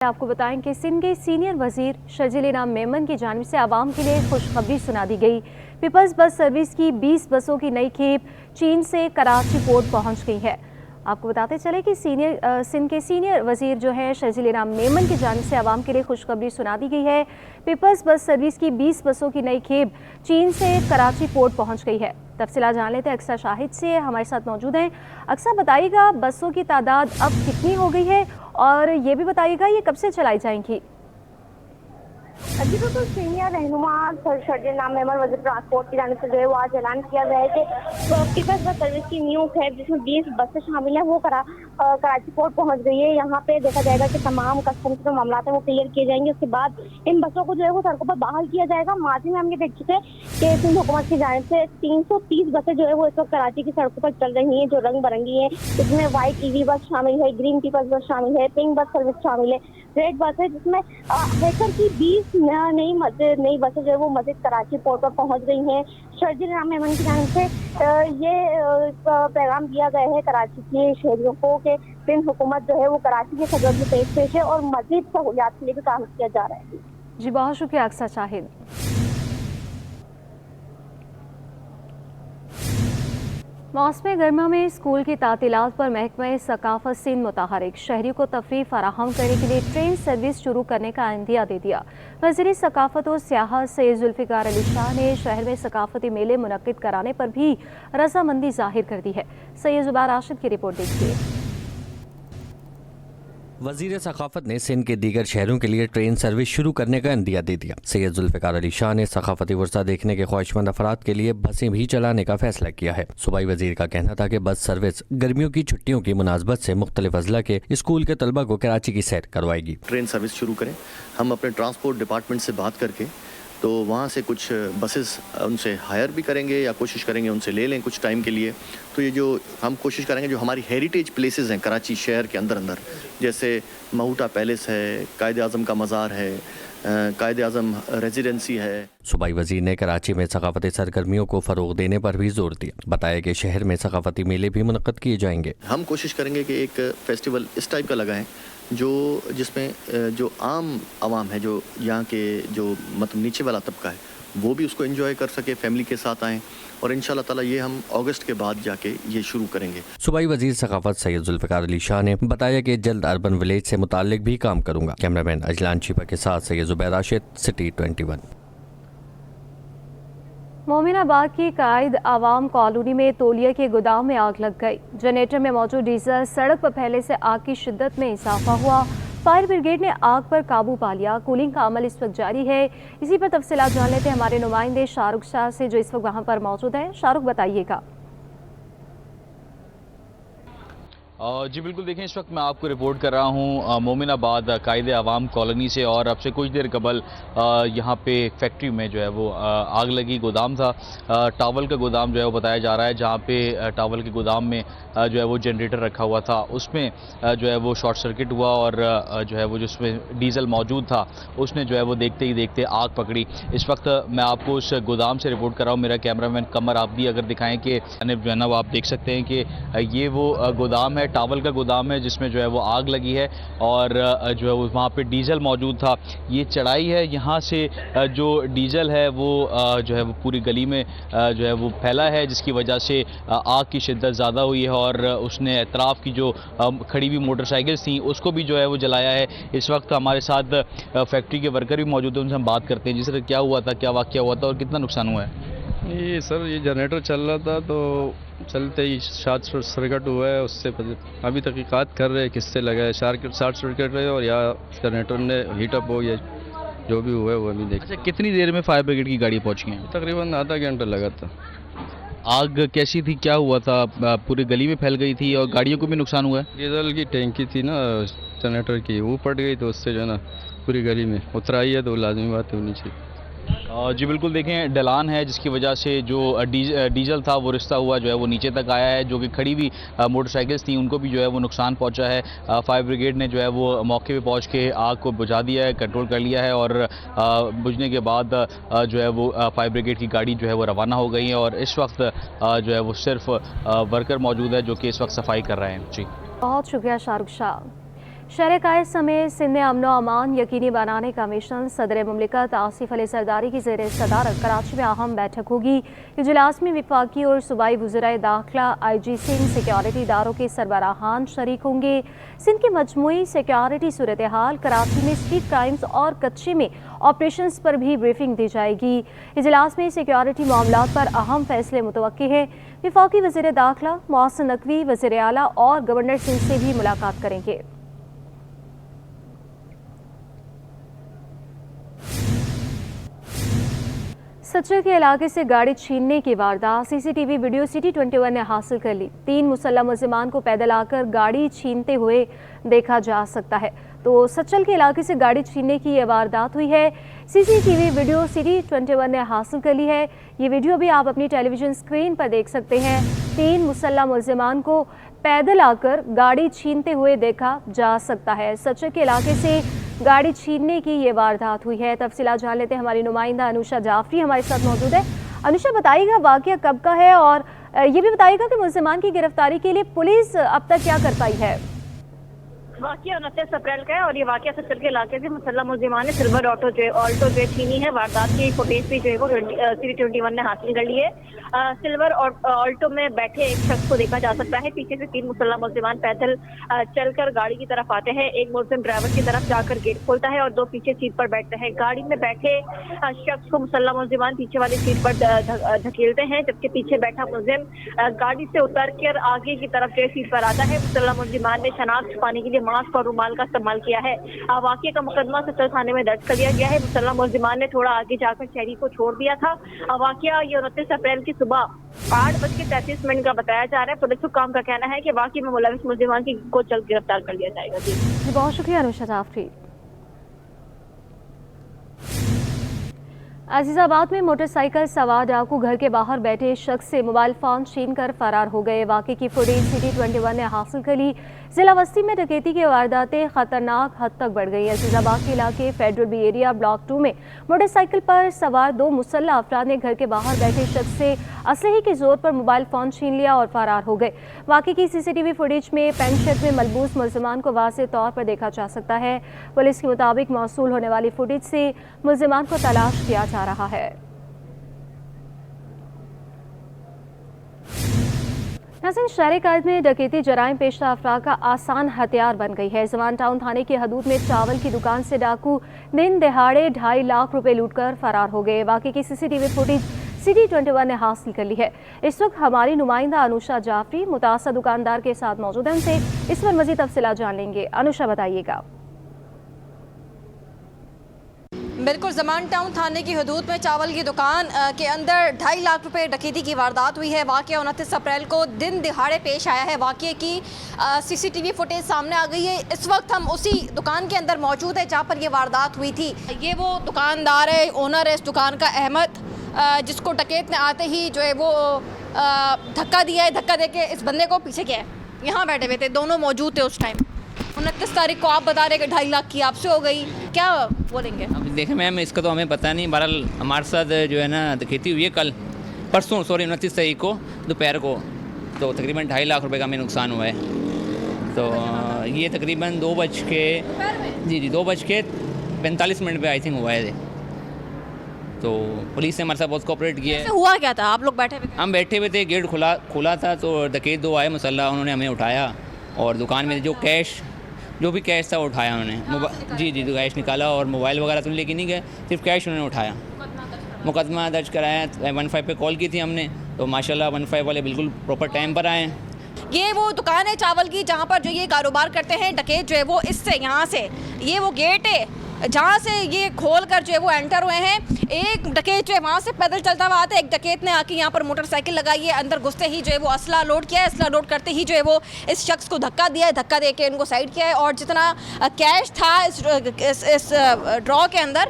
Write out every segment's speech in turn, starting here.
आपको बताएं कि सिंध के सीनियर वजीर शर्जील इनाम मेमन की जानिब से आवाम के लिए खुशखबरी सुना दी गई। पीपल्स बस सर्विस की 20 बसों की नई खेप चीन से कराची पोर्ट पहुंच गई है। आपको बताते चले कि सिंध के सीनियर वजीर जो है शर्जील इनाम मेमन की जानिब से आवाम के लिए खुशखबरी सुना दी गई है। पीपल्स बस सर्विस की 20 बसों की नई खेप चीन से कराची पोर्ट पहुँच गई है। तफसीला जान लेते हैं, अक्सा शाहिद से हमारे साथ मौजूद हैं। अक्सा, बताइएगा बसों की तादाद अब कितनी हो गई है और ये भी बताइएगा ये कब से चलाई जाएंगी? जी बिल्कुल, सीनियर रहनुमा शर्जील इनाम मेमन वज़ीर ट्रांसपोर्ट की जानिब से जो है वो आज ऐलान किया गया है कि पीपल्स बस सर्विस की न्यू खेप जिसमें 20 बसें शामिल हैं वो कराची पोर्ट पहुंच गई है। यहाँ पे देखा जाएगा कि तमाम कस्टम के जो मामला हैं वो क्लियर किए जाएंगे। उसके बाद इन बसों को जो है वो सड़कों पर बहाल किया जाएगा। माजी में हम ये देख चुके हैं कि सिंध हुकूमत की जानिब से 330 बसें जो है वो इस वक्त कराची की सड़कों पर चल रही हैं, जो रंग बिरंगी हैं। इसमें व्हाइट ईवी बस शामिल है, ग्रीन पीपल्स बस शामिल है, पिंक बस सर्विस शामिल है, रेड बस है, जिसमें हैकर की 20 नई बसें जो है वो मजीद कराची पोर्ट पर पहुंच गई हैं। शर्जील इनाम मेमन की जानिब से ये पैगाम दिया गया है कराची के शहरियों को कि सिंध हुकूमत जो है वो कराची के खदमत में पेश है और मजीद सहूलियात के लिए भी काम किया जा रहा है। जी बहुत शुक्रिया अक्सा शाहिद। मौसम गर्मा में स्कूल की तातीलात पर महकमा सकाफत सिंध मुतहरिक, शहरी को तफरीह फराहम करने के लिए ट्रेन सर्विस शुरू करने का इंदिया दे दिया। वज़ीर सकाफत और सियाहत सैयद जुल्फ़िकार अली शाह ने शहर में सकाफती मेले मुनक्किद कराने पर भी रजामंदी जाहिर कर दी है। सैयद जुबैर राशिद की रिपोर्ट देखिए। वजीर सकाफत ने सिंध के दीगर शहरों के लिए ट्रेन सर्विस शुरू करने का इंदिया दे दिया। सैयद जुल्फ़िकार अली शाह ने सकाफती वर्सा देखने के ख्वाहिशमंद अफराद के लिए बसें भी चलाने का फैसला किया है। सूबाई वजीर का कहना था कि बस सर्विस गर्मियों की छुट्टियों की मुनासबत से मुख्तलिफ अजला के स्कूल के तलबा को कराची की सैर करवाएगी। ट्रेन सर्विस शुरू करें, हम अपने ट्रांसपोर्ट डिपार्टमेंट से बात करके तो वहाँ से कुछ बसेस उनसे हायर भी करेंगे या कोशिश करेंगे उनसे ले लें कुछ टाइम के लिए। तो ये जो हम कोशिश करेंगे जो हमारी हेरिटेज प्लेसेस हैं कराची शहर के अंदर जैसे महूटा पैलेस है, कायद आज़म का मज़ार है, कायद आज़म रेजिडेंसी है। सूबाई वजीर ने कराची में सकाफती सरगर्मियों को फ़रोग देने पर भी जोर दिया। बताया कि शहर में सकाफती मेले भी मुनक्किद किए जाएंगे। हम कोशिश करेंगे कि एक फेस्टिवल इस टाइप का लगाएं जिसमें जो आम आवाम है, जो यहाँ के जो मतलब नीचे वाला तबका है, वो भी उसको एंजॉय कर सके, फैमिली के साथ आएँ। और इंशाल्लाह ताला ये हम अगस्त के बाद जाके ये शुरू करेंगे। सूबाई वजीर सकाफत सैयद जुल्फ़िकार अली शाह ने बताया कि जल्द अर्बन विलेज से मुताल्लिक भी काम करूंगा। कैमरामैन अजलान शिपा के साथ सैयद जुबैर राशिद, सिटी 21। मोमिनाबाद की कायद आवाम कॉलोनी में तौलिया के गोदाम में आग लग गई। जनरेटर में मौजूद डीजल सड़क पर फैलने से आग की शिद्दत में इजाफा हुआ। फायर ब्रिगेड ने आग पर काबू पा लिया। कूलिंग का अमल इस वक्त जारी है। इसी पर तफसीलात जान लेते हैं हमारे नुमाइंदे शाहरुख शाह से, जो इस वक्त वहाँ पर मौजूद है। शाहरुख, बताइएगा। जी बिल्कुल, देखें इस वक्त मैं आपको रिपोर्ट कर रहा हूँ मोमिनाबाद कायदे आवाम कॉलोनी से। और अब से कुछ देर कबल यहाँ पे एक फैक्ट्री में जो है वो आग लगी। गोदाम था, टावल का गोदाम जो है वो बताया जा रहा है, जहाँ पे टावल के गोदाम में जो है वो जनरेटर रखा हुआ था, उसमें जो है वो शॉर्ट सर्किट हुआ और जो है वो जिसमें डीजल मौजूद था उसने जो है वो देखते ही देखते आग पकड़ी। इस वक्त मैं आपको उस गोदाम से रिपोर्ट कर रहा हूँ। मेरा कैमरामैन कमर आप भी अगर दिखाएँ कि जो है ना वो आप देख सकते हैं कि ये वो गोदाम है, टावल का गोदाम है, जिसमें जो है वो आग लगी है और जो है वो वहाँ पे डीजल मौजूद था। ये चढ़ाई है, यहाँ से जो डीजल है वो जो है वो पूरी गली में जो है वो फैला है, जिसकी वजह से आग की शिद्दत ज़्यादा हुई है और उसने एतराफ़ की जो खड़ी हुई मोटरसाइकिल्स थी उसको भी जो है वो जलाया है। इस वक्त हमारे साथ फैक्ट्री के वर्कर भी मौजूद हैं, उनसे हम बात करते हैं। जी सर, क्या हुआ था, क्या वाक़या हुआ था और कितना नुकसान हुआ है? ये सर, ये जनरेटर चल रहा था तो चलते ही शॉर्ट सर्किट हुआ है। उससे अभी तहकीकात कर रहे हैं किससे लगा है, शॉर्ट सर्किट है और या जनरेटर ने हीटअप हो, या जो भी हुआ है वो अभी देख। अच्छा, कितनी देर में फायर ब्रिगेड की गाड़ी पहुंची है? तकरीबन आधा घंटा लगा था। आग कैसी थी, क्या हुआ था? पूरी गली में फैल गई थी और गाड़ियों को भी नुकसान हुआ है? डीजल की टैंकी थी ना जनरेटर की, वो फट गई तो उससे जो है ना पूरी गली में उतराई है, तो लाजमी बात होनी चाहिए। जी बिल्कुल, देखें ढलान है जिसकी वजह से जो डीजल था वो रिश्ता हुआ जो है वो नीचे तक आया है। जो कि खड़ी हुई मोटरसाइकिल्स थी उनको भी जो है वो नुकसान पहुंचा है। फायर ब्रिगेड ने जो है वो मौके पे पहुंच के आग को बुझा दिया है, कंट्रोल कर लिया है और बुझने के बाद जो है वो फायर ब्रिगेड की गाड़ी जो है वो रवाना हो गई है और इस वक्त जो है वो सिर्फ वर्कर मौजूद है जो कि इस वक्त सफाई कर रहे हैं। जी बहुत शुक्रिया शाहरुख शाह। शहर कायद समेत सिंध में अमन अमान यकीनी बनाने का मिशन सदर मुमलिकत आसिफ अली सरदारी की ज़ेर सदारत कराची में अहम बैठक होगी। इजलास में वफाकी और सूबाई वज़राए दाखिला IG सिंध सिक्योरिटी इदारों के सरबराहान शरीक होंगे। सिंध की मजमूई सिक्योरिटी सूरत हाल, कराची में स्ट्रीट क्राइम्स और कच्चे में ऑपरेशंस पर भी ब्रीफिंग दी जाएगी। इजलास में सिक्योरिटी मामलात पर अहम फैसले मुतवक्की है। वफाकी वज़ीर दाखिला मोहसिन नकवी वज़ीर आला और गवर्नर सिंध से भी मुलाकात करेंगे। सच्चर के इलाके से गाड़ी छीनने की वारदात, CCTV वीडियो सिटी 21 ने हासिल कर ली। 3 मुसल्लह मुल्ज़िमान को पैदल आकर गाड़ी छीनते हुए देखा जा सकता है। तो सच्चर के इलाके से गाड़ी छीनने की यह वारदात हुई है। CCTV वीडियो सिटी 21 ने हासिल कर ली है। ये वीडियो भी आप अपनी टेलीविजन स्क्रीन पर देख सकते हैं। 3 मुसल्लह मुल्ज़िमान को पैदल आकर गाड़ी छीनते हुए देखा जा सकता है। सच्चर के इलाके से गाड़ी छीनने की ये वारदात हुई है। तफसीलात जान लेते हैं, हमारी नुमाइंदा अनुषा जाफरी हमारे साथ मौजूद है। अनुषा, बताइएगा वाकया कब का है और ये भी बताइएगा कि मुल्ज़िमान की गिरफ्तारी के लिए पुलिस अब तक क्या कर पाई है। वाकया 29 अप्रैल का है और ये वाकया सच्चर के इलाके से मुसल्लह मुल्ज़िमान ने सिल्वर ऑल्टो जो छीनी है। वारदात की फुटेज भी जो है वो सिटी 21 ने हासिल कर ली है। सिल्वर ऑल्टो में बैठे एक शख्स को देखा जा सकता है। पीछे से 3 मुसल्लह मुल्ज़िमान पैदल चलकर गाड़ी की तरफ आते हैं। एक मुल्ज़िम ड्राइवर की तरफ जाकर गेट खोलता है और 2 पीछे सीट पर बैठते हैं। गाड़ी में बैठे शख्स को मुसल्लह मुल्ज़िमान पीछे वाली सीट पर धकेलते हैं, जबकि पीछे बैठा मुल्ज़िम गाड़ी से उतर कर आगे की तरफ जो सीट पर आता है। मुसल्लह मुल्ज़िमान ने शनाख्त छुपाने के लिए मास्क और रुमाल का इस्तेमाल किया है। वाकये का मुकदमा सच्चर थाने में दर्ज कर लिया गया है। मुसल्लह मुल्ज़िमान ने थोड़ा आगे जाकर शहरी को छोड़ दिया था। वाकया ये 29 अप्रैल की सुबह 8:33 का बताया जा रहा है। पुलिस हुक्काम का कहना है कि वाकई में मुलविस मुल्ज़िमान को जल्द गिरफ्तार कर लिया जाएगा। जी बहुत शुक्रिया अनुषा जाफरी। अजीजाबाद में मोटरसाइकिल सवार डाकू घर के बाहर बैठे शख्स से मोबाइल फोन छीन कर फरार हो गए। वाकई की फुटेज सिटी 21 ने हासिल कर ली। जिला वस्ती में डकैती की वारदातें खतरनाक हद तक बढ़ गई। अजीजाबाद के इलाके फेडरल बी एरिया ब्लॉक 2 में मोटरसाइकिल पर सवार 2 मुसल्लह अफराद ने घर के बाहर बैठे शख्स से असलहे के जोर पर मोबाइल फोन छीन लिया और फरार हो गए। वाकई की CCTV फुटेज में पैंट शर्ट में मलबूस मुल्ज़िमान को वाज़ेह तौर पर देखा जा सकता है। पुलिस के मुताबिक मौसूल होने वाली फुटेज से मुल्ज़िमान को तलाश किया जा रहा है। नाज़रीन, शहर कायद में डकैती जराइम पेशा अफराद का आसान हथियार बन गई है। जवान टाउन थाने की हदूद में चावल की दुकान से डाकू दिन दहाड़े 2.5 लाख रुपए लूटकर फरार हो गए। वाकई की CCTV फुटेज सिटी 21 ने हासिल कर ली है। इस वक्त हमारी नुमाइंदा अनुषा जाफरी मुतासर दुकानदार के साथ मौजूद है, उनसे इस पर मजीद तफसीलात जान लेंगे। अनुषा, बताइएगा। बिल्कुल, जमान टाउन थाने की हदूद में चावल की दुकान के अंदर 2.5 लाख रुपए डकैती की वारदात हुई है। वाकया 29 अप्रैल को दिन दिहाड़े पेश आया है। वाकये की CCTV फुटेज सामने आ गई है। इस वक्त हम उसी दुकान के अंदर मौजूद है जहाँ पर ये वारदात हुई थी। ये वो दुकानदार है, ओनर है इस दुकान का, अहमद, जिसको डकैत ने आते ही जो है वो धक्का दिया है। धक्का देके इस बंदे को पीछे किया है। यहाँ बैठे हुए थे, दोनों मौजूद थे उस टाइम। 29 तारीख को आप बता रहे कि 2.5 लाख की आपसे हो गई, क्या बोलेंगे? अब देखें मैम, इसका तो हमें पता नहीं। बहरहाल हमारे साथ जो है ना डकैती हुई है कल परसों 29 तारीख को दोपहर को, तो तकरीबन 2.5 लाख रुपए का हमें नुकसान हुआ है। तो ये तकरीबन 2:45 पे आई थिंक हुआ है। तो पुलिस ने हमारे साथ बहुत कोऑपरेट किया है। हुआ क्या था? आप लोग बैठे हुए? हम बैठे हुए थे, गेट खुला था, तो डकैत 2 आए मुसल्लह, उन्होंने हमें उठाया और दुकान में जो भी कैश था वो उठाया उन्होंने। जी तो कैश निकाला और मोबाइल वगैरह तो लेके नहीं गए, सिर्फ कैश उन्होंने उठाया। मुकदमा दर्ज कराया, 15 पे कॉल की थी हमने, तो माशाल्लाह 15 वाले बिल्कुल प्रॉपर टाइम पर आए। ये वो दुकान है चावल की जहाँ पर जो ये कारोबार करते हैं डकैत जो है वो इससे यहाँ से ये वो गेट है जहाँ से ये खोल कर जो है वो एंटर हुए हैं। एक डकैत जो है वहाँ से पैदल चलता हुआ आता है। एक डकैत ने आके यहाँ पर मोटरसाइकिल लगाई है, अंदर घुसते ही जो है वो असला लोड किया है। असला लोड करते ही जो है वो इस शख्स को धक्का दिया है, धक्का दे के इनको साइड किया है और जितना कैश था इस ड्रॉ के अंदर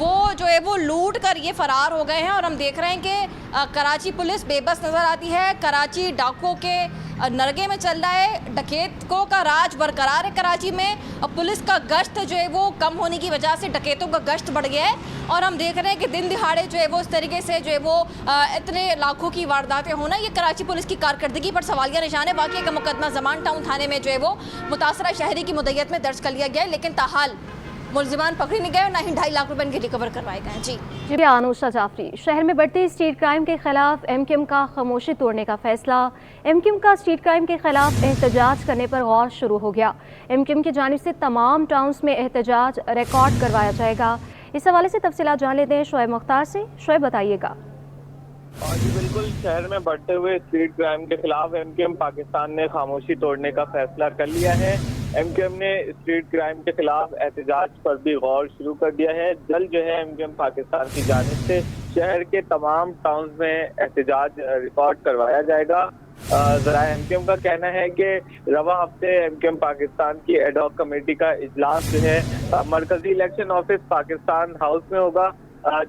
वो जो है वो लूट कर ये फरार हो गए हैं। और हम देख रहे हैं कि कराची पुलिस बेबस नज़र आती है। कराची डाकुओं के नरगे में चल रहा है, डकैतों का राज बरकरार है कराची में। और पुलिस का गश्त जो है वो कम होने की वजह से डकैतों का गश्त बढ़ गया है। और हम देख रहे हैं कि दिन दिहाड़े जो है वो इस तरीके से जो है वो इतने लाखों की वारदातें होना, ये कराची पुलिस की कारकर्दगी पर सवालिया निशान है। वाकई का मुकदमा ज़मान टाउन थाने में जो है वो मुतासरा शहरी की मुद्दत में दर्ज कर लिया गया है, लेकिन ताहाल मुलजिमान पकड़े नहीं गए और ना ही 2.5 लाख रुपए इनके रिकवर करवाए गए। जी अनुषा जाफरी। शहर में बढ़ते स्ट्रीट क्राइम के खिलाफ एमक्यूएम का खामोशी तोड़ने का फैसला। एमक्यूएम का स्ट्रीट क्राइम के खिलाफ एहतजाज करने पर गौर शुरू हो गया। एमक्यूएम की जानिब से तमाम टाउन्स में एहतजाज रिकॉर्ड करवाया जाएगा। इस हवाले से तफसीलात जान लेते हैं शोएब मुख्तार से। शोएब बताइएगा। जी बिल्कुल, शहर में बढ़ते हुए स्ट्रीट क्राइम के खिलाफ एमक्यूएम पाकिस्तान ने खामोशी तोड़ने का फैसला कर लिया है। एमक्यूएम ने स्ट्रीट क्राइम के खिलाफ एहतजाज पर भी गौर शुरू कर दिया है। जल्द जो है एमक्यूएम पाकिस्तान की जानिब से शहर के तमाम टाउन्स में एहतजाज रिकॉर्ड करवाया जाएगा। जरा एमक्यूएम का कहना है कि रवा हफ्ते एमक्यूएम पाकिस्तान की एडहॉक कमेटी का इजलास जो है मरकजी इलेक्शन ऑफिस पाकिस्तान हाउस में होगा,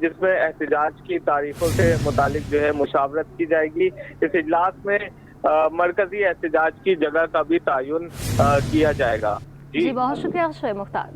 जिसमें एहतजाज की तारीखों से मुतालिक जो है मुशावरत की जाएगी। इस इजलास में मरकजी एहतजाज की जगह का भी तयन किया जाएगा। जी बहुत शुक्रिया शोएब मुख्तार।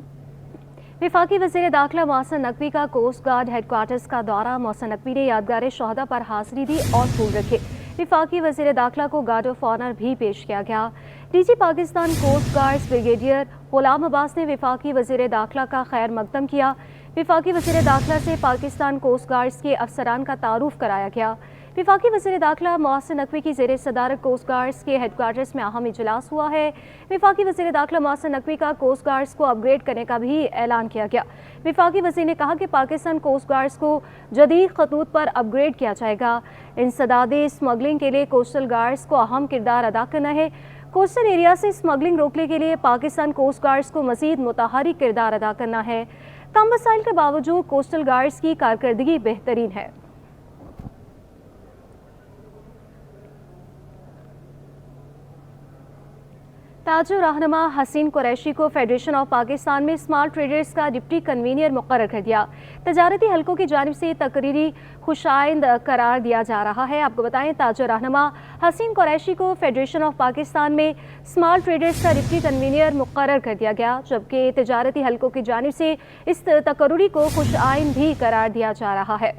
वफाकी वज़ीर दाखिला मोहसिन नकवी का कोस्ट गार्ड हेडक्वार्टर्स का दौरा। मोहसिन नकवी ने यादगार शोहदा पर हाजिरी दी और फूल रखे। वफाकी वज़ीर दाखिला को गार्ड ऑफ ऑनर भी पेश किया गया। DG Pakistan coast guards brigadier Ghulam Abbas ने वफाकी वज़ीर दाखिला का खैर मकदम किया। वफाकी वज़ीर दाखिला से पाकिस्तान कोस्ट गार्ड्स के अफसरान का तारुफ कराया गया। वफाकी वज़ीर दाखिला मोहसिन नकवी की ज़ेर सदारत कोस्ट गार्ड्स के हेडक्वार्टर्स में अहम इजलास हुआ है। वफाकी वज़ीर दाखिला मोहसिन नकवी का कोस्ट गार्ड्स को अपग्रेड करने का भी ऐलान किया गया। वफाकी वज़ीर ने कहा कि पाकिस्तान कोस्ट गार्ड्स को जदीद खतूत पर अपग्रेड किया जाएगा। इंसदादे स्मगलिंग के लिए कोस्टल गार्ड्स को अहम किरदार अदा करना है। कोस्टल एरिया से स्मगलिंग रोकने के लिए पाकिस्तान कोस्ट गार्ड्स को मज़ीद मुतहरिक किरदार अदा करना है। कम वसाइल के बावजूद कोस्टल गार्ड्स की कारकर्दगी बेहतरीन है। ताजर रहनुमा हसीन कुरैशी को फेडरेशन ऑफ पाकिस्तान में स्मॉल ट्रेडर्स का डिप्टी कन्वीनियर मुकर्रर कर दिया। तजारती हलकों की जानिब से तकरीरी खुशाइंद करार दिया जा रहा है। आपको बताएं, ताजर रहनुमा हसीन कुरैशी को फेडरेशन ऑफ पाकिस्तान में स्मॉल ट्रेडर्स का डिप्टी कन्वीनियर मुकर्रर कर दिया गया, जबकि तजारती हलकों की जानिब से इस तकर्री को खुशाइंद भी करार दिया जा रहा है।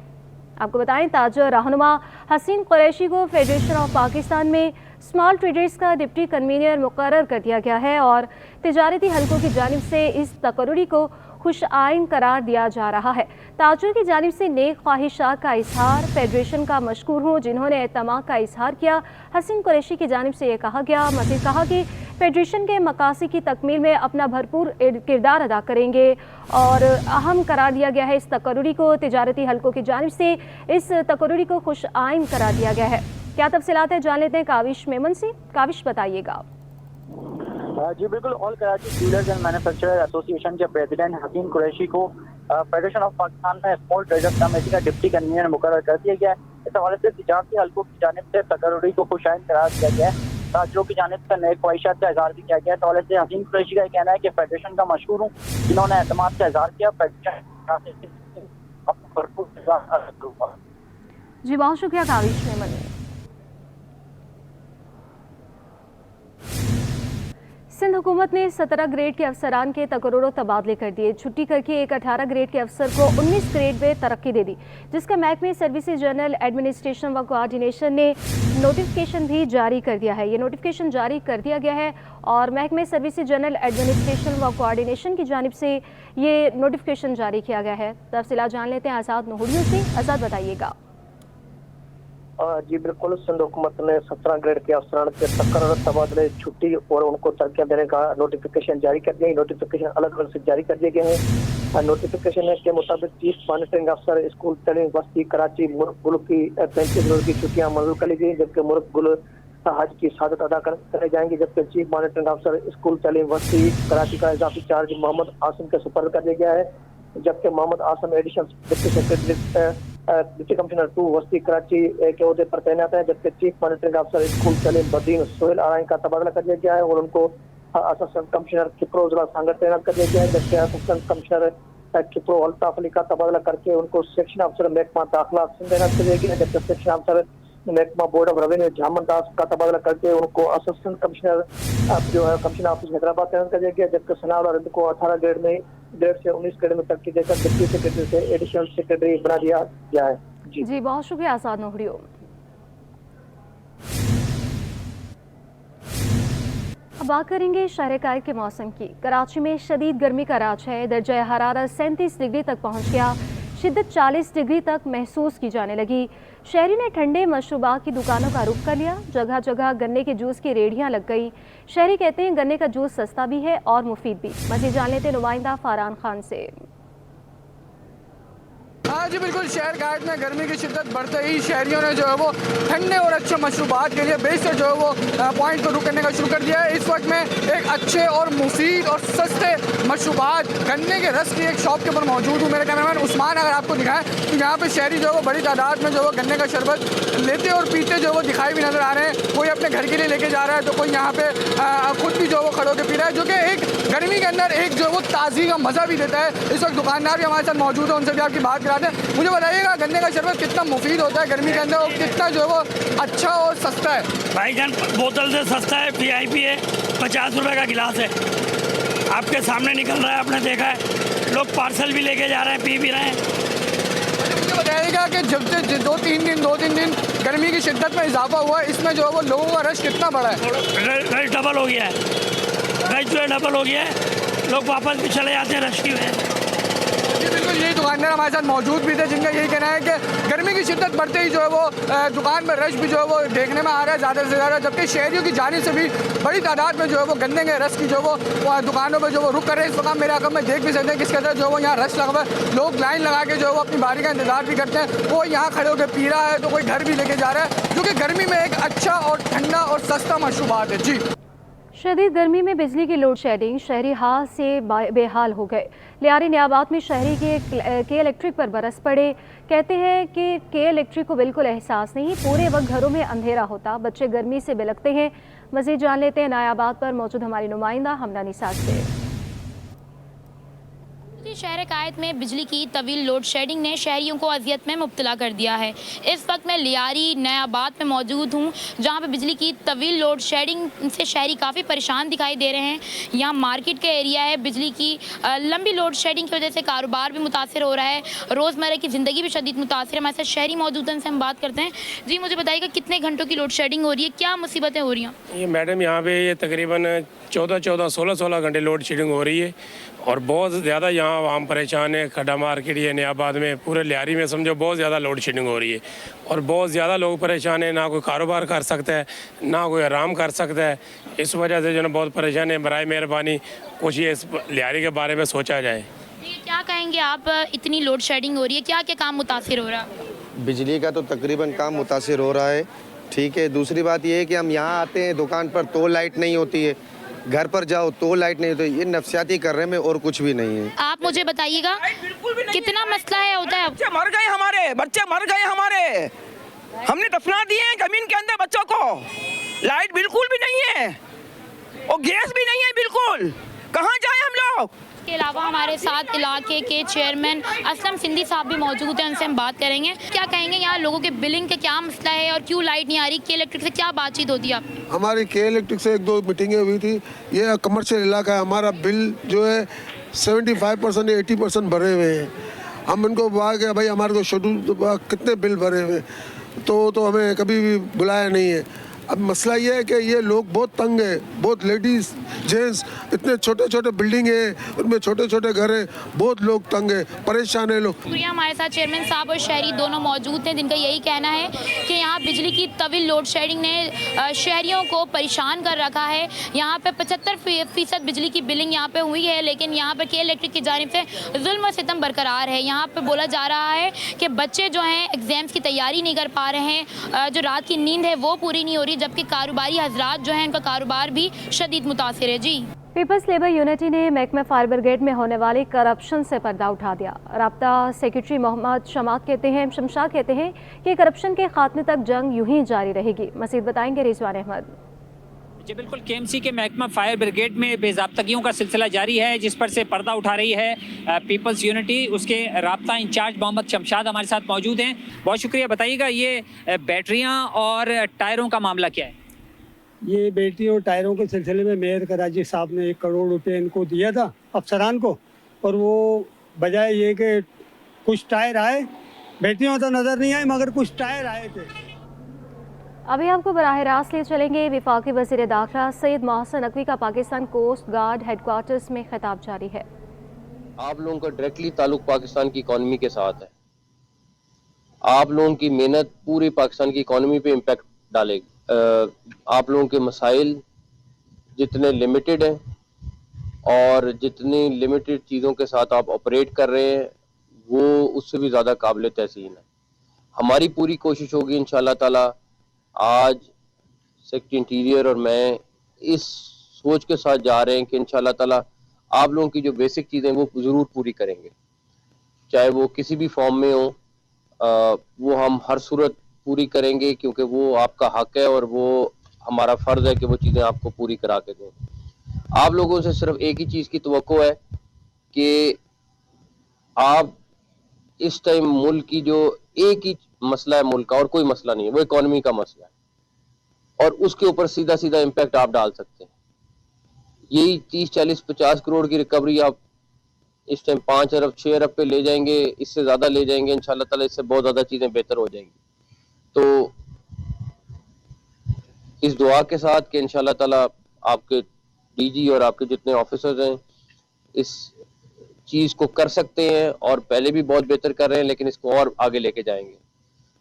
आपको बताएं, ताजर रहनुमा हसीन कुरैशी को फेडरेशन ऑफ पाकिस्तान में स्मॉल ट्रेडर्स का डिप्टी कन्वीनियर मुकर्रर कर दिया गया है और तिजारती हलकों की जानिब से इस तकर्री को खुश आइन करार दिया जा रहा है। ताजर की जानिब से नेक ख्वाहिशात का इजहार। फेडरेशन का मशकूर हूँ जिन्होंने एतमाद का इजहार किया। हसीन कुरैशी की जानिब से ये कहा गया। मज़ीद कहा कि फेडरेशन के मकासद की तकमील में अपना भरपूर किरदार अदा करेंगे और अहम करार दिया गया है इस तकर्री को। तिजारती हलकों की जानिब से इस तकर्री को खुश आइन करार दिया गया है। क्या तफसीलात है जान लेते हैं काविश मेमन से। काविश बताइएगा। जी बिल्कुल, all Karachi dealers and manufacturer association के प्रेसिडेंट हसीन कुरैशी को फेडरेशन ऑफ पाकिस्तान में स्मॉल ट्रेडर्स कमेटी का डिप्टी कन्वीनर मुकर्रर कर दिया गया है। इस हवाले से तिजारती हलकों की जानिब से तकर्री को खुशाइन करार दिया गया है। ताजरों की जानिब से नए ख्वाहिशात का इजहार भी किया गया है। इस हवाले से हसीन कुरैशी का कहना है कि फेडरेशन का मशहूर हूँ जिन्होंने एतमाद का इजहार किया। जी बहुत शुक्रिया काविश मेमन। सिंध हुकूमत ने 17 ग्रेड के अफसरान के तकर्रुर तबादले कर दिए। छुट्टी करके एक 18 ग्रेड के अफसर को 19 ग्रेड में तरक्की दे दी, जिसका महकमे सर्विसेज जनरल एडमिनिस्ट्रेशन व कोऑर्डिनेशन ने नोटिफिकेशन भी जारी कर दिया है। ये नोटिफिकेशन जारी कर दिया गया है और महकमे सर्विसेज जनरल एडमिनिस्ट्रेशन व कोऑर्डिनेशन की जानिब से ये नोटिफिकेशन जारी किया गया है। तफसीलात जान लेते हैं आज़ाद नहुरियों से। आज़ाद बताइएगा। जी बिल्कुल, सिंध हुकूमत ने 17 ग्रेड के अफसरान के तकर्रुर तबादले, छुट्टी और उनको तरक्कियां देने का नोटिफिकेशन जारी कर दिया। नोटिफिकेशन अलग अलग से जारी कर दिए गए हैं। नोटिफिकेशन के मुताबिक चीफ मॉनिटरिंग अफसर स्कूल तलीम वस्ती कराची मुल्क की 35 रोज की छुट्टियां मंजूर कर ली गई, जबकि मुल्क गुल हज की शहादत अदा करे जाएंगे। जबकि चीफ मॉनिटरिंग अफसर स्कूल तलीम वस्ती कराची का इजाफी चार्ज मोहम्मद आसिम के सुपर्द कर दिया गया है, जबकि Mohammad Asim additional deputy secretary deputy commissioner 2 वस्ती कराची के ओहदे पर तैनात है। जबकि चीफ मॉनिटरिंग अफसर स्कूल तलीम बदीन सोहेल आराइन का तबादला कर दिया गया है और उनको असिस्टेंट कमिश्नर किप्रो जिला सांगर तैनात कर दिया गया है। जबकि असिस्टेंट कमिश्नर कि तो अल्ताफ अली का तबादला करके उनको सेक्शन अफसर महकमा दाखिला सिंध देना चाहिए, जबकि सेक्शन अफसर महकमा बोर्ड ऑफ रेवेन्यू जामन दास का तबादला करके उनको असिस्टेंट कमिश्नर जो है कमिश्नर ऑफिस हैदराबाद तैनात कर दिया गया, जबकि सना और को 18 ग्रेड से 19 ग्रेड में तरक्की देकर डिप्टी सेक्रेटरी से एडिशनल सेक्रेटरी बना दिया गया है। जी बहुत शुक्रिया आजाद नोहरियो। अब बात करेंगे शहर कायद के मौसम की। कराची में शदीद गर्मी का राज है। दर्जा हरारत 37 डिग्री तक पहुंच गया। शिद्दत 40 डिग्री तक महसूस की जाने लगी। शहरी ने ठंडे मशरूबात की दुकानों का रुख कर लिया। जगह जगह गन्ने के जूस की रेडियां लग गई। शहरी कहते हैं गन्ने का जूस सस्ता भी है और मुफीद भी। मज़ीद जान लेते नुमाइंदा फारान खान से। हाँ जी बिल्कुल, शहर कायद में गर्मी की शिद्दत बढ़ते ही शहरियों ने जो है वो ठंडे और अच्छे मशरूबात के लिए बेशतर जो है वो पॉइंट को रुक करने का शुरू कर दिया है। इस वक्त में एक अच्छे और मुफीद और सस्ते मशरूबात गन्ने के रस की एक शॉप के ऊपर मौजूद हूँ। मेरे कैमरामैन उस्मान अगर आपको दिखाएं तो यहाँ पे शहरी जो है वो बड़ी तादाद में जो है गन्ने का शरबत लेते और पीते जो है वो दिखाई भी नजर आ रहे हैं। कोई अपने घर के लिए लेके जा रहा है तो कोई यहाँ पे खुद भी जो है वो खड़े होकर पी रहा है, जो कि एक गर्मी के अंदर एक जो है वो ताज़गी का मज़ा भी देता है। इस वक्त दुकानदार भी हमारे साथ मौजूद है, उनसे भी आपकी बात कराते हैं। मुझे बताइएगा गन्ने का शरबत कितना मुफीद होता है गर्मी के अंदर और कितना जो है वो अच्छा और सस्ता है? भाईजान बोतल से सस्ता है, VIP है, 50 रुपए का गिलास है, आपके सामने निकल रहा है, आपने देखा है। लोग पार्सल भी लेके जा रहे हैं, पी भी रहे हैं। मुझे बताइएगा कि जब से 2-3 दिन गर्मी की शिद्दत में इजाफा हुआ है, इसमें जो है वो लोगों का रश कितना बढ़ा है? रश डबल हो गया है, रश जो है डबल हो गया है। लोग वापस भी चले जाते हैं रश की वजह से। बिल्कुल, यही दुकानदार हमारे साथ मौजूद भी थे जिनका यही कहना है कि गर्मी की शिद्दत बढ़ते ही जो है वो दुकान में रश भी जो है वो देखने में आ रहा है ज़्यादा से ज़्यादा, जबकि शहरियों की जानिब से भी बड़ी तादाद में जो है वो गन्ने के रस की जो वो दुकानों में जो वो रुक कर रहे हैं। इस वक्त मेरे आगे में देख भी सकते हैं किस कदर जो है वो यहाँ रश लगा हुआ है। लोग लाइन लगा के जो है वो अपनी बारी का इंतजार भी करते हैं। कोई यहाँ खड़े होकर पी रहा है तो कोई घर भी लेके जा रहा है, जो कि गर्मी में एक अच्छा और ठंडा और सस्ता मशरूबात है। जी, शदीद गर्मी में बिजली की लोड शेडिंग, शहरी हाल से बेहाल हो गए। लियारी नियाबाद में शहरी के इलेक्ट्रिक पर बरस पड़े। कहते हैं कि के इलेक्ट्रिक को बिल्कुल एहसास नहीं, पूरे वक्त घरों में अंधेरा होता, बच्चे गर्मी से बिलखते हैं। मज़ीद जान लेते हैं नायाबाद पर मौजूद हमारी नुमाइंदा हमना निसार से। शहर कायद में बिजली की तवील लोड शेडिंग ने शहरियों को अजियत में मुब्तला कर दिया है। इस वक्त मैं लियारी नयाबाद में मौजूद हूँ, जहाँ पे बिजली की तवील लोड शेडिंग से शहरी काफ़ी परेशान दिखाई दे रहे हैं। यहाँ मार्केट का एरिया है, बिजली की लंबी लोड शेडिंग की वजह से कारोबार भी मुतासर हो रहा है, रोज़मर्रा की ज़िंदगी भी शदीद मुतासर है। हमारे साथ शहरी मौजूद हैं, उनसे हम बात करते हैं। जी, मुझे बताइएगा कितने घंटों की लोड शेडिंग हो रही है, क्या मुसीबतें हो रही हैं? ये मैडम यहाँ पे ये तकरीबन 14-16 घंटे लोड शेडिंग हो रही है और बहुत ज़्यादा यहाँ आवाम परेशान है। खड्डा मार्केट ये नयाबाद में, पूरे लियारी में समझो बहुत ज़्यादा लोड शेडिंग हो रही है और बहुत ज़्यादा लोग परेशान है। ना कोई कारोबार कर सकता है, ना कोई आराम कर सकता है। इस वजह से जो है बहुत परेशान है। बराए मेहरबानी कुछ ये इस लियारी के बारे में सोचा जाए। क्या कहेंगे आप, इतनी लोड शेडिंग हो रही है, क्या क्या काम मुतासिर हो रहा है? बिजली का तो तकरीबन काम मुतासिर हो रहा है, ठीक है। दूसरी बात ये है कि हम यहाँ आते हैं दुकान पर तो लाइट नहीं होती है, घर पर जाओ तो लाइट नहीं होती। ये नफसियाती कर रहे हैं और कुछ भी नहीं है। आप मुझे बताइएगा कितना मसला है होता है? बच्चे मर गए हमारे, बच्चे मर गए हमारे, हमने दफना दिए हैं जमीन के अंदर बच्चों को। लाइट बिल्कुल भी नहीं है और गैस भी नहीं है बिल्कुल, कहाँ जाए हम लोग? इसके अलावा हमारे साथ इलाके के चेयरमैन असलम सिंधी साहब भी मौजूद हैं, उनसे हम बात करेंगे। क्या कहेंगे यहाँ लोगों के बिलिंग का क्या मसला है और क्यों लाइट नहीं आ रही? के इलेक्ट्रिक से क्या बातचीत होती है आपकी? हमारी के इलेक्ट्रिक से 1-2 मीटिंगें हुई थी। ये कमर्शियल इलाका है, हमारा बिल जो है 75% या 80% भरे हुए हैं। हम इनको कहा कि भाई हमारे तो शेड्यूल कितने बिल भरे हुए, तो हमें कभी भी बुलाया नहीं है। अब मसला ये है कि ये लोग बहुत तंग है, बहुत लेडीज़ जेंट्स, इतने छोटे छोटे बिल्डिंग है, उनमें छोटे छोटे घर हैं, बहुत लोग तंग है, परेशान है लोग। शुक्रिया। हमारे साथ चेयरमैन साहब और शहरी दोनों मौजूद हैं, जिनका यही कहना है कि यहाँ बिजली की तवील लोड शेडिंग ने शहरियों को परेशान कर रखा है। यहाँ पे 75% बिजली की बिलिंग यहाँ पे हुई है, लेकिन यहाँ पे के इलेक्ट्रिक की जानिब से जुल्म और सितम बरकरार है। यहाँ पे बोला जा रहा है कि बच्चे जो हैं एग्जाम्स की तैयारी नहीं कर पा रहे हैं, जो रात की नींद है वो पूरी नहीं हो रही, जबकि कारोबारी हजरात जो हैं उनका कारोबार भी शदीद मुतासिर है। जी, पीपल्स लेबर यूनिटी ने महकमा फायर ब्रिगेड में होने वाली करप्शन से पर्दा उठा दिया। राब्ता सेक्रेटरी मोहम्मद शमशाद कहते हैं कि करप्शन के खात्मे तक जंग यूं ही जारी रहेगी। मज़ीद बताएंगे रिजवान अहमद। जी बिल्कुल, केएमसी के महकमा फायर ब्रिगेड में बेज़ाब्तगियों का सिलसिला जारी है, जिस पर से पर्दा उठा रही है पीपल्स यूनिटी। उसके राब्ता इंचार्ज मोहम्मद शमशाद हमारे साथ मौजूद हैं। बहुत शुक्रिया। बताइएगा, ये बैटरियां और टायरों का मामला क्या है? ये बैटरी और टायरों के सिलसिले में मेयर कराची साहब ने 1 करोड़ रुपए इनको दिया था अफसरान को, और वो बजाय ये कि कुछ टायर आए, बैटरियाँ तो नज़र नहीं आई मगर कुछ टायर आए थे। अभी आपको बराह रास्त ले चलेंगे। वफाकी वज़ीर दाखिला सैयद मोहसिन नकवी का पाकिस्तान कोस्ट गार्ड हेडक्वार्टर्स में खिताब जारी है। आप लोगों का डायरेक्टली ताल्लुक पाकिस्तान की इकॉनमी के साथ है। आप लोगों की मेहनत पूरी पाकिस्तान की इकॉनमी पे इम्पैक्ट डालेगी। आप लोगों के मसाइल जितने लिमिटेड हैं और जितनी लिमिटेड चीज़ों के साथ आप ऑपरेट कर रहे हैं, वो उससे भी ज़्यादा काबिल तहसीन है। हमारी पूरी कोशिश होगी इंशाअल्लाह ताला। आज सेक्रेटरी इंटीरियर और मैं इस सोच के साथ जा रहे हैं कि इंशाअल्लाह ताला आप लोगों की जो बेसिक चीज़ें वो ज़रूर पूरी करेंगे, चाहे वो किसी भी फॉर्म में हो, वो हम हर सूरत पूरी करेंगे, क्योंकि वो आपका हक है और वो हमारा फ़र्ज़ है कि वो चीज़ें आपको पूरी करा के दें। आप लोगों से सिर्फ एक ही चीज़ की तवक्को है कि आप इस टाइम मुल्क की जो एक ही मसला है मुल्क का, और कोई मसला नहीं है, वो इकॉनमी का मसला है, और उसके ऊपर सीधा सीधा इम्पैक्ट आप डाल सकते हैं। यही 30, 40, 50 करोड़ की रिकवरी आप इस टाइम 5 अरब 6 अरब पे ले जाएंगे, इससे ज़्यादा ले जाएंगे इंशाल्लाह ताला, इससे बहुत ज़्यादा चीज़ें बेहतर हो जाएंगी। तो इस दुआ के साथ कि इंशाल्लाह ताला आपके डीजी और आपके जितने ऑफिसर्स हैं इस चीज़ को कर सकते हैं, और पहले भी बहुत बेहतर कर रहे हैं, लेकिन इसको और आगे लेके जाएंगे।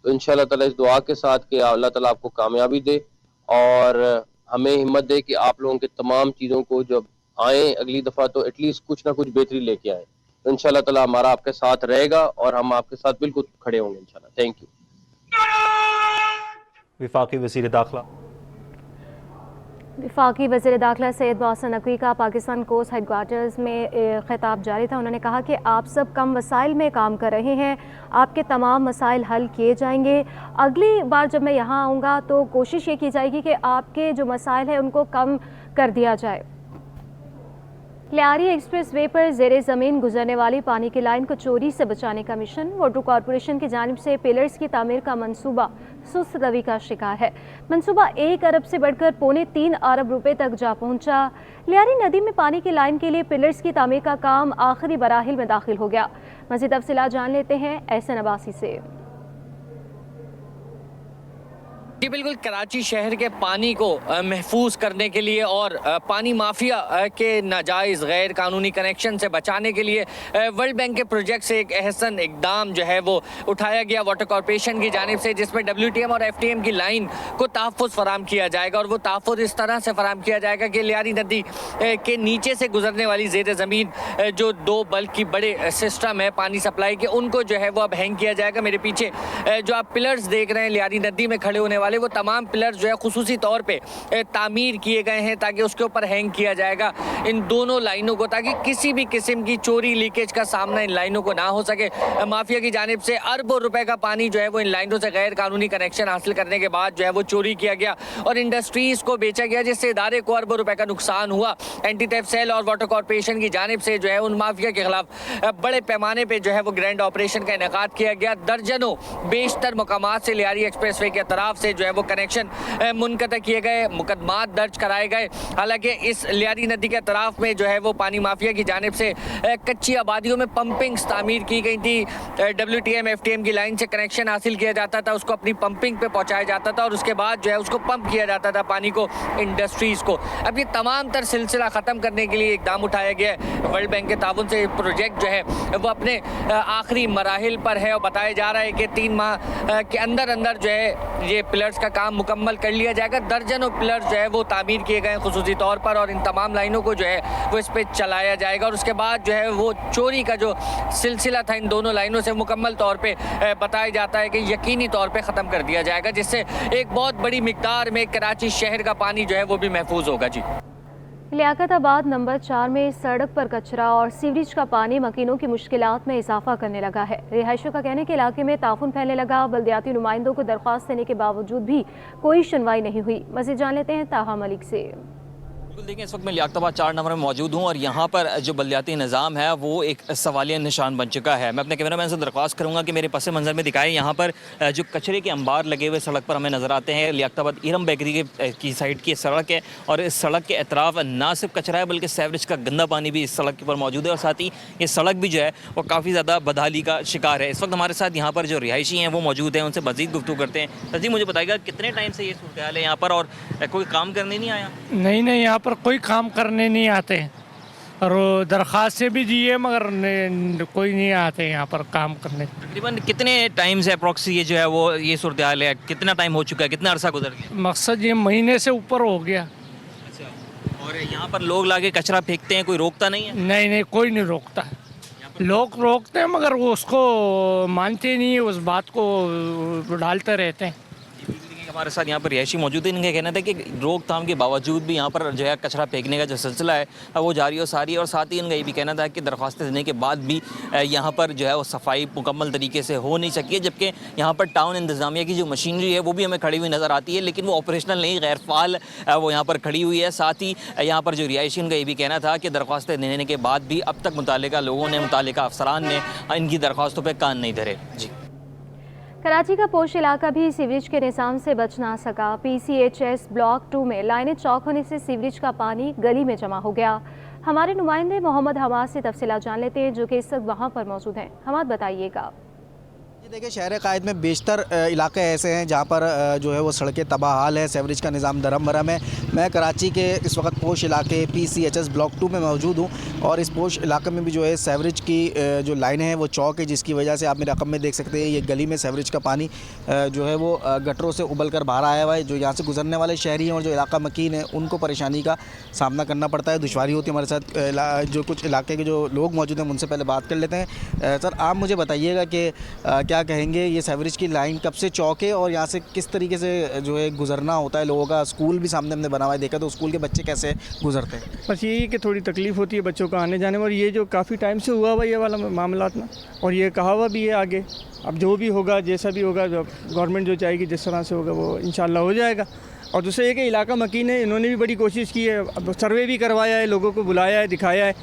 तो इंशाल्लाह ताला इस दुआ के साथ कि अल्लाह ताला आपको कामयाबी दे और हमें हिम्मत दे कि आप लोगों के तमाम चीज़ों को जब आए अगली दफ़ा तो एटलीस्ट कुछ ना कुछ बेहतरी लेके आए। तो इंशाल्लाह ताला हमारा आपके साथ रहेगा और हम आपके साथ बिल्कुल खड़े होंगे इंशाल्लाह। Thank you. वफाकी वज़ीर दाखिला वफाकी वज़ीर दाखिला सैयद मोहसिन नकवी का पाकिस्तान कोस्ट हेडक्वार्टर्स में खिताब जारी था। उन्होंने कहा कि आप सब कम वसाइल में काम कर रहे हैं, आपके तमाम मसाइल हल किए जाएंगे। अगली बार जब मैं यहाँ आऊँगा तो कोशिश ये की जाएगी कि आपके जो मसाइल हैं उनको कम कर दिया जाए। लियारी एक्सप्रेस वे पर ज़ेरे ज़मीन गुजरने वाली पानी की लाइन को चोरी से बचाने का मिशन। वाटर कॉरपोरेशन की जानिब से पिलर्स की तामीर का मंसूबा सुस्त रवि का शिकार है। मंसूबा 1 अरब से बढ़कर 3.25 अरब रुपए तक जा पहुंचा। लियारी नदी में पानी की लाइन के लिए पिलर्स की तामीर का काम आखिरी मराहिल में दाखिल हो गया। मज़ीद तफसीलात जान लेते हैं एहसन अब्बासी से। जी बिल्कुल, कराची शहर के पानी को महफूज करने के लिए और पानी माफिया के नाजायज़ गैर कानूनी कनेक्शन से बचाने के लिए वर्ल्ड बैंक के प्रोजेक्ट से एक अहसन इकदाम जो है वो उठाया गया वाटर कॉरपोरेशन की जानिब से, जिसमें WTM और FTM की लाइन को तहफ़्फ़ुज़ फराम किया जाएगा। और वो तहफ़्फ़ुज़ इस तरह से फराम किया जाएगा कि लियारी नदी के नीचे से गुजरने वाली ज़ेर ज़मीन जो 2 बल्क की बड़े सिस्टम है पानी सप्लाई के, उनको जो है वो अब हैंग किया जाएगा। मेरे पीछे जो आप पिलर्स देख रहे हैं लियारी नदी में खड़े होने वाले, वो तमाम पिलर्स जो है खुसूसी तौर पे तामीर किए गए हैं ताकि उसके ऊपर हैंग किया जाएगा इन दोनों लाइनों को, ताकि किसी भी किस्म की चोरी लीकेज का सामना इन लाइनों को ना हो सके। माफिया की जानिब से अरबों रुपए का पानी जो है वो इन लाइनों से गैर कानूनी कनेक्शन हासिल करने के बाद जो है वो चोरी किया गया और इंडस्ट्रीज को बेचा गया, जिससे इदारे को अरबों रुपए का नुकसान हुआ। एंटी थेफ्ट सेल और वाटर कॉरपोरेशन की जानिब से जो है उन माफिया के खिलाफ बड़े पैमाने पर जो है वो ग्रैंड ऑपरेशन का इनेकाद किया गया। दर्जनों बेशतर मकामात से लियारी एक्सप्रेस वे के तरफ से जो है वो कनेक्शन मुनक़ता किए गए, मुकदमात दर्ज कराए गए। हालांकि इस लियारी नदी के तरफ में जो है वो पानी माफिया की जानिब से कच्ची आबादियों में पंपिंग्स तामीर की गई थी। WTM FTM की लाइन से कनेक्शन हासिल किया जाता था, उसको अपनी पंपिंग पे पहुंचाया जाता था और उसके बाद जो है उसको पंप किया जाता था पानी को इंडस्ट्रीज़ को। अब ये तमाम तर सिलसिला ख़त्म करने के लिए इकदाम उठाया गया है। वर्ल्ड बैंक के ताउन से प्रोजेक्ट जो है वो अपने आखिरी मराहिल पर है और बताया जा रहा है कि 3 माह के अंदर अंदर जो है ये पिलर्स का काम मुकम्मल कर लिया जाएगा। दर्जनों पिलर्स जो है वो तामीर किए गए हैं खुसूसी तौर पर और इन तमाम लाइनों को जो है वो इस पर चलाया जाएगा और उसके बाद जो है वो चोरी का जो सिलसिला था इन दोनों लाइनों से मुकम्मल तौर पे बताया जाता है कि यकीनी तौर पे ख़त्म कर दिया जाएगा, जिससे एक बहुत बड़ी मिकदार में कराची शहर का पानी जो है वो भी महफूज होगा। जी लियाकताबाद नंबर 4 में सड़क पर कचरा और सीवरेज का पानी मकीनों की मुश्किलात में इजाफा करने लगा है। रिहायशियों का कहने के इलाके में ताफुन फैलने लगा। बल्दियाती नुमाइंदों को दरख्वास्त देने के बावजूद भी कोई सुनवाई नहीं हुई। मज़ीद जान लेते हैं ताहा मलिक से। बिल्कुल देखिए, इस वक्त मैं लियाकताबाद 4 नंबर में मौजूद हूँ और यहाँ पर जो बल्दियाती निज़ाम है वो एक सवालिया निशान बन चुका है। मैं अपने कैमरामैन से दरख्वास्त करूँगा कि मेरे पस मंज़र में दिखाएं। यहाँ पर जो कचरे के अंबार लगे हुए सड़क पर हमें नज़र आते हैं। लियाकताबाद इरम बेकरी की साइड की सड़क है और इस सड़क के अतराफ़ ना सिर्फ कचरा है बल्कि सीवरेज का गंदा पानी भी इस सड़क के ऊपर मौजूद है और साथ ही ये सड़क भी जो है वो काफ़ी ज़्यादा बदहाली का शिकार है। इस वक्त हमारे साथ यहाँ पर जो रिहायशी हैं वो मौजूद हैं, उनसे मज़ीद गुफ्तगू करते हैं। सर जी, मुझे बताइएगा कितने टाइम से ये सूरत हाल है यहाँ पर और कोई काम करने नहीं आया? नहीं, यहाँ पर कोई काम करने नहीं आते हैं और दरख्वास्त से भी दिए मगर कोई नहीं आते यहाँ पर काम करने। तकरीबन कितने टाइम से अप्रॉक्स ये जो है वो ये सूरत हाल है? कितना टाइम हो चुका है, कितना अरसा गुजर गया? मकसद ये महीने से ऊपर हो गया। अच्छा, और यहाँ पर लोग लाके कचरा फेंकते हैं, कोई रोकता नहीं है? नहीं, कोई नहीं रोकता। लोग रोकते हैं मगर वो उसको मानते नहीं है, उस बात को डालते रहते हैं। हमारे साथ यहाँ पर रिहायशी मौजूद है। इनका कहना था कि रोकथाम के बावजूद भी यहाँ पर जो है कचरा फेंकने का जो सिलसिला है वो जारी और सारी है और साथ ही इनका ये भी कहना था कि दरख्वास्तें देने के बाद भी यहाँ पर जो है वो सफाई मुकम्मल तरीके से हो नहीं सकी है। जबकि यहाँ पर टाउन इंतज़ामिया की जो मशीनरी है वो भी हमें खड़ी हुई नज़र आती है लेकिन वो ऑपरेशनल नहीं, गैर फ़ाल वो यहाँ पर खड़ी हुई है। साथ ही यहाँ पर जो रिहायशी इनका ये भी कहना था कि दरख्वास्तें देने के बाद भी अब तक मुतालिका लोगों ने, मुतालिका अफसरान ने इनकी दरख्वास्तों पर कान नहीं धरे। जी, कराची का पोश इलाका भी सीवरेज के निज़ाम से बच ना सका। PCHS ब्लॉक 2 में लाइनें चौक होने से सीवरेज का पानी गली में जमा हो गया। हमारे नुमाइंदे मोहम्मद हमाद से तफसीलात जान लेते हैं जो कि इस वक्त वहाँ पर मौजूद हैं। हमाद, बताइएगा। देखिए, शहर कायद में बेशतर इलाके ऐसे हैं जहाँ पर जो है वो सड़कें तबाह हाल है, सीवरेज का निज़ाम दरम भरम है। मैं कराची के इस वक्त पोश इलाके PCHS ब्लॉक 2 में मौजूद हूँ और इस पोश इलाके में भी जो है सीवरेज की जो लाइनें हैं वो चौक है, जिसकी वजह से आप मेरे रकम में देख सकते हैं ये गली में सीवरेज का पानी जो है वो गटरों से उबल कर बाहर आया हुआ है। जो यहाँ से गुजरने वाले शहरी हैं और जो इलाका मकीन है उनको परेशानी का सामना करना पड़ता है, दुश्वारी होती है। हमारे साथ जो कुछ इलाके के जो लोग मौजूद हैं उनसे पहले बात कर लेते हैं। सर, आप मुझे बताइएगा कि क्या कहेंगे, ये सीवरेज की लाइन कब से चौक है और यहाँ से किस तरीके से जो है गुजरना होता है लोगों का? स्कूल भी सामने हमने बना हुआ है, देखा तो स्कूल के बच्चे कैसे गुजरते हैं? बस यही कि थोड़ी तकलीफ़ होती है बच्चों का आने जाने में और ये जो काफ़ी टाइम से हुआ हुआ ये वाला मामला ना, और ये कहा हुआ भी है आगे अब जो भी होगा, जैसा भी होगा, गवर्नमेंट जो चाहेगी जिस तरह से होगा वो इंशाल्लाह हो जाएगा। और दूसरा ये कि इलाका मकीन है, इन्होंने भी बड़ी कोशिश की है, अब सर्वे भी करवाया है, लोगों को बुलाया है, दिखाया है।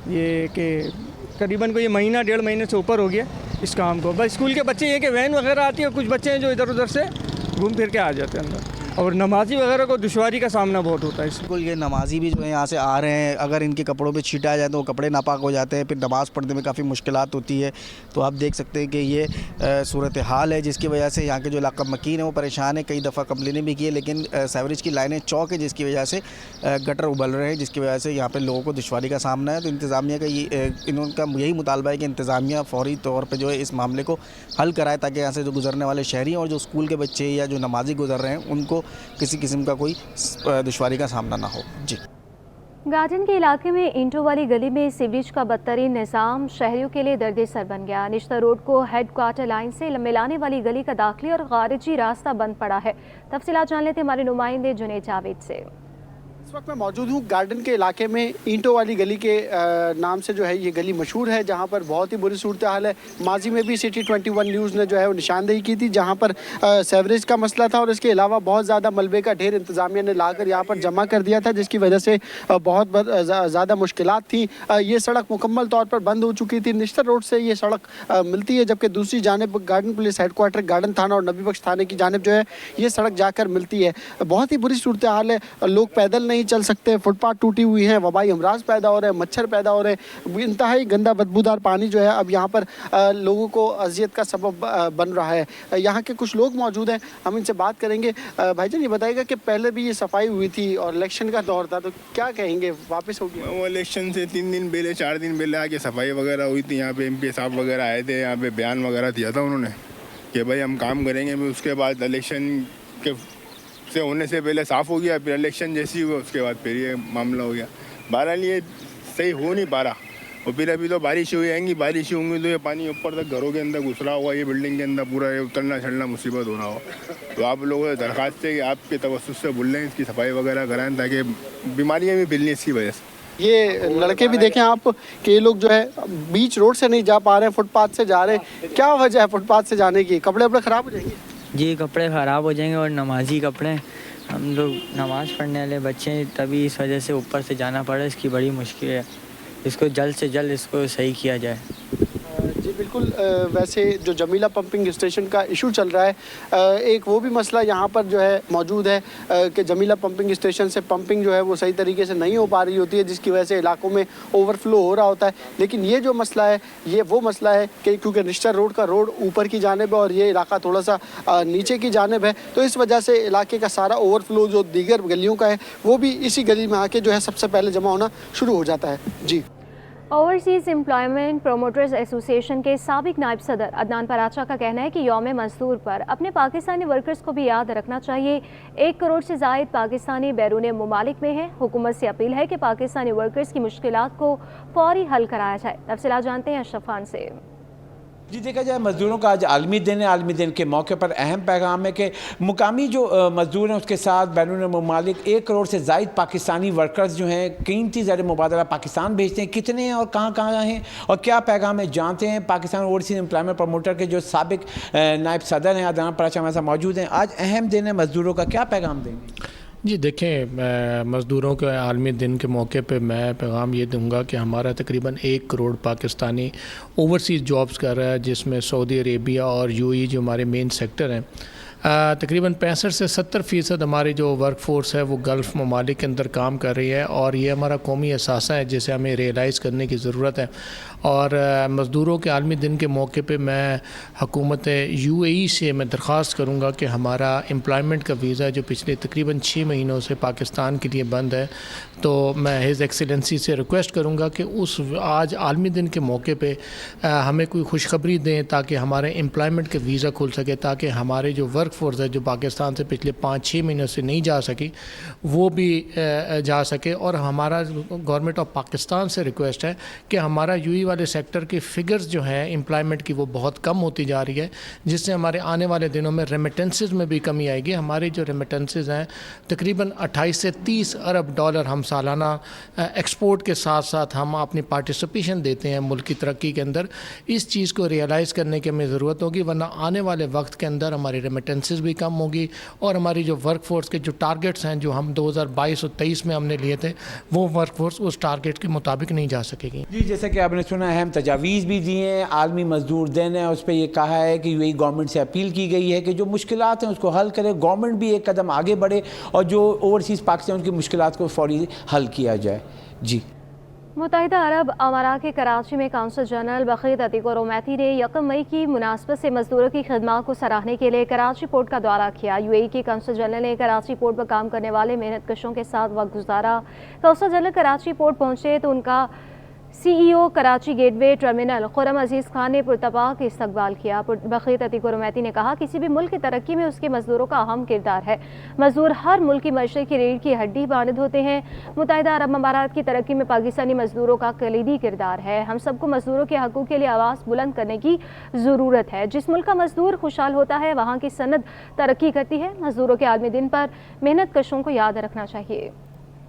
ये कि करीबन को ये महीना 1.5 महीने से ऊपर हो गया इस काम को। बस स्कूल के बच्चे ये कि वैन वगैरह आती है, कुछ बच्चे हैं जो इधर उधर से घूम फिर के आ जाते हैं अंदर, और नमाजी वगैरह को दुश्वारी का सामना बहुत होता है। बिल्कुल, ये नमाजी भी जो है यहाँ से आ रहे हैं, अगर इनके कपड़ों पे छीटा जाए तो वो कपड़े नापाक हो जाते हैं, फिर नमाज़ पढ़ने में काफ़ी मुश्किलात होती है। तो आप देख सकते हैं कि ये सूरत हाल है जिसकी वजह से यहाँ के जो इलाका मकीन है वो परेशान है। कई दफ़ा कंप्लेनें भी की है लेकिन सीवरेज की लाइनें चौक है जिसकी वजह से गटर उबल रहे हैं, जिसकी वजह से यहाँ पर लोगों को दुश्वारी का सामना है। तो इंतज़ामिया का इनका यही मुतालबा है कि इंतज़ामिया फ़ौरी तौर पर जो है इस मामले को हल कराए ताकि यहाँ से जो गुजरने वाले शहरी और जो स्कूल के बच्चे या जो नमाजी गुजर रहे हैं उनको किसी किस्म का कोई दुश्वारी का सामना ना हो। जी, गार्डन के इलाके में ईंटों वाली गली में सीवरेज का बदतरीन निज़ाम शहरियों के लिए दर्द-ए-सर बन गया। निश्ता रोड को हेडक्वार्टर लाइन से मिलाने वाली गली का दाखिली और खारिजी रास्ता बंद पड़ा है। तफसीलात जान लेते हमारे नुमाइंदे जुनैद जावेद से। इस वक्त मैं मौजूद हूँ गार्डन के इलाके में। ईंटों वाली गली के नाम से जो है ये गली मशहूर है, जहाँ पर बहुत ही बुरी सूरत हाल है। माजी में भी सिटी 21 न्यूज़ ने जो है वो निशानदेही की थी, जहाँ पर सीवरेज का मसला था और इसके अलावा बहुत ज़्यादा मलबे का ढेर इंतज़ामिया ने लाकर यहाँ पर जमा कर दिया था, जिसकी वजह से बहुत ज़्यादा मुश्किलात थी। ये सड़क मुकम्मल तौर पर बंद हो चुकी थी। निश्तर रोड से ये सड़क मिलती है, जबकि दूसरी जानिब गार्डन पुलिस हेडक्वार्टर गार्डन थाना और नबी बख्श थाने की जानिब जो है ये सड़क जाकर मिलती है। बहुत ही बुरी सूरत हाल है, लोग पैदल नहीं चल सकते, फुटपाथ टूटी हुई हैं, वबाई अमराज पैदा हो रहे हैं, मच्छर पैदा हो रहे हैं, इंतहाई गंदा बदबूदार पानी जो है अब यहाँ पर लोगों को अजियत का सबब बन रहा है। यहाँ के कुछ लोग मौजूद हैं, हम इनसे बात करेंगे। भाईजान, ये बताइएगा कि पहले भी ये सफाई हुई थी और इलेक्शन का दौर था, तो क्या कहेंगे, वापस हो गया? वो इलेक्शन से 3 दिन पहले 4 दिन पहले आके सफाई वगैरह हुई थी। यहाँ पे MP साहब वगैरह आए थे, यहाँ पे बयान वगैरह दिया था उन्होंने कि भाई हम काम करेंगे। उसके बाद इलेक्शन के से होने से पहले साफ़ हो गया, फिर इलेक्शन जैसी हुआ उसके बाद फिर ये मामला हो गया। बहरहाल ये सही हो नहीं पा रहा। और फिर अभी तो बारिश हुई आएंगी, बारिश होंगी तो ये पानी ऊपर तक घरों के अंदर घुस रहा होगा, ये बिल्डिंग के अंदर पूरा ये उतरना चढ़ना मुसीबत होना हो। तो आप लोगों से दरख्वास्त है कि आपके तवज्जुह से बोल रहे हैं इसकी सफाई वगैरह कराएं ताकि बीमारियाँ भी फैलनी इसकी वजह से। ये लड़के भी देखें आप कि ये लोग जो है बीच रोड से नहीं जा पा रहे हैं, फुटपाथ से जा रहे हैं। क्या वजह है फुटपाथ से जाने की? कपड़े वपड़े ख़राब हो जाएंगे? जी कपड़े ख़राब हो जाएंगे और नमाजी कपड़े, हम लोग नमाज़ पढ़ने वाले बच्चे हैं, तभी इस वजह से ऊपर से जाना पड़ा। इसकी बड़ी मुश्किल है, इसको जल्द से जल्द इसको सही किया जाए। जी बिल्कुल। वैसे जो जमीला पंपिंग स्टेशन का इशू चल रहा है, एक वो भी मसला यहाँ पर जो है मौजूद है कि जमीला पंपिंग स्टेशन से पंपिंग जो है वो सही तरीके से नहीं हो पा रही होती है, जिसकी वजह से इलाकों में ओवरफ्लो हो रहा होता है। लेकिन ये जो मसला है ये वो मसला है कि क्योंकि निश्चर रोड का रोड ऊपर की जानिब है और ये इलाका थोड़ा सा नीचे की जानिब है, तो इस वजह से इलाके का सारा ओवरफ्लो जो दीगर गलियों का है वो भी इसी गली में आके जो है सबसे पहले जमा होना शुरू हो जाता है। जी। ओवरसीज़ एम्प्लॉयमेंट प्रोमोटर्स एसोसिएशन के साबिक नायब सदर अदनान पराचा का कहना है कि यौम मजदूर पर अपने पाकिस्तानी वर्कर्स को भी याद रखना चाहिए। 1 करोड़ से ज़ायद पाकिस्तानी बैरून मुमालिक में हैं। हुकूमत से अपील है कि पाकिस्तानी वर्कर्स की मुश्किलात को फौरी हल कराया जाए। तफसीलात जानते हैं अशरफ खान से। जी देखा जाए मज़दूरों का आज आलमी दिन है। आलमी दिन के मौके पर अहम पैगाम है कि मुकामी जो मज़दूर हैं उसके साथ बैरून मुमालिक 1 करोड़ से ज़ायद पाकिस्तानी वर्कर्स जो हैं कीमती ज़र मुबादला पाकिस्तान भेजते हैं, कितने हैं और कहाँ कहाँ हैं और क्या पैगाम है जानते हैं। पाकिस्तान ओवरसीज़ एम्प्लॉयमेंट प्रमोटर के जो साबिक नायब सदर हैं अदनान पराचा हमारे साथ मौजूद हैं। आज अहम दिन है मज़दूरों का, क्या पैगाम देंगे? जी देखें, मज़दूरों के आलमी दिन के मौके पे मैं पैगाम ये दूंगा कि हमारा तकरीबन 1 करोड़ पाकिस्तानी ओवरसीज़ जॉब्स कर रहा है, जिसमें सऊदी अरेबिया और यूएई जो हमारे मेन सेक्टर हैं। तकरीबन 65 से 70% हमारी जो वर्क फोर्स है वो गल्फ़ ममालिक के अंदर काम कर रही है और ये हमारा कौमी एहसास है जिसे हमें रियलाइज़ करने की ज़रूरत है। और मज़दूरों के आलमी दिन के मौके पे मैं हुकूमत यूएई से मैं दरख्वास्त करूँगा कि हमारा एम्प्लॉयमेंट का वीज़ा जो पिछले तकरीबन 6 महीनों से पाकिस्तान के लिए बंद है, तो मैं हिज़ एक्सीलेंसी से रिक्वेस्ट करूँगा कि उस आज आलमी दिन के मौके पे हमें कोई खुशखबरी दें ताकि हमारे एम्प्लॉयमेंट का वीज़ा खुल सके, ताकि हमारे जो वर्क फोर्स है जो पाकिस्तान से पिछले 5-6 महीनों से नहीं जा सकी वो भी जा सके। और हमारा गवर्नमेंट ऑफ पाकिस्तान से रिक्वेस्ट है कि हमारा यूएई वाले सेक्टर की फ़िगर्स जो हैं एम्प्लॉयमेंट की वो बहुत कम होती जा रही है, जिससे हमारे आने वाले दिनों में रेमिटेंसेस में भी कमी आएगी। हमारे जो रेमिटेंसेस हैं तकरीबन 28 से 30 अरब डॉलर हम सालाना एक्सपोर्ट के साथ साथ हम अपनी पार्टिसिपेशन देते हैं मुल्क की तरक्की के अंदर। इस चीज़ को रियलाइज़ करने की हमें ज़रूरत होगी, वरना आने वाले वक्त के अंदर हमारी रेमिटेंसेस भी कम होगी और हमारी जो वर्क फोर्स के जो टारगेट्स हैं जो हम 2022 और 23 में हमने लिए थे वो वर्क फोर्स उस टारगेट के मुताबिक नहीं जा सकेगी। जी जैसे कि आपने सुना अहम तजावीज़ भी दिए हैं। आलमी मजदूर दिन है, उस पर यह कहा है कि यूएई गवर्नमेंट से अपील की गई है कि जो मुश्किलात हैं उसको हल करे, गवर्नमेंट भी एक कदम आगे बढ़े और जो ओवरसीज़ पाकिस्तान की मुश्किलात को फौरी हल किया जाए। जी। मुत्तहिदा अरब अमारात के कराची में काउंसिल जनरल बखीत अतीको रोमैती ने 1 मई की मुनासबत से मजदूरों की खिदमत को सराहने के लिए कराची पोर्ट का दौरा किया। यूएई के काउंसिल जनरल ने कराची पोर्ट पर काम करने वाले मेहनत कशों के साथ वक्त गुजारा। काउंसिल जनरल कराची पोर्ट पहुंचे तो उनका CEO Karachi gateway terminal Khurram Aziz Khan ने पुरतपाक इस्तकबाल किया। बखीत अतीको रोमैती ने कहा किसी भी मुल्क की तरक्की में उसके मजदूरों का अहम किरदार है। मजदूर हर मुल्क की मशरक़ की रीढ़ की हड्डी मानद होते हैं। मुत्तहिदा अरब अमारात की तरक्की में पाकिस्तानी मजदूरों का कलीदी किरदार है। हम सबको मजदूरों के हकूक़ के लिए आवाज़ बुलंद करने की ज़रूरत है। जिस मुल्क का मजदूर खुशहाल होता है वहाँ की सनद तरक्की करती है। मजदूरों के आलमी दिन पर मेहनत कशों को याद रखना चाहिए।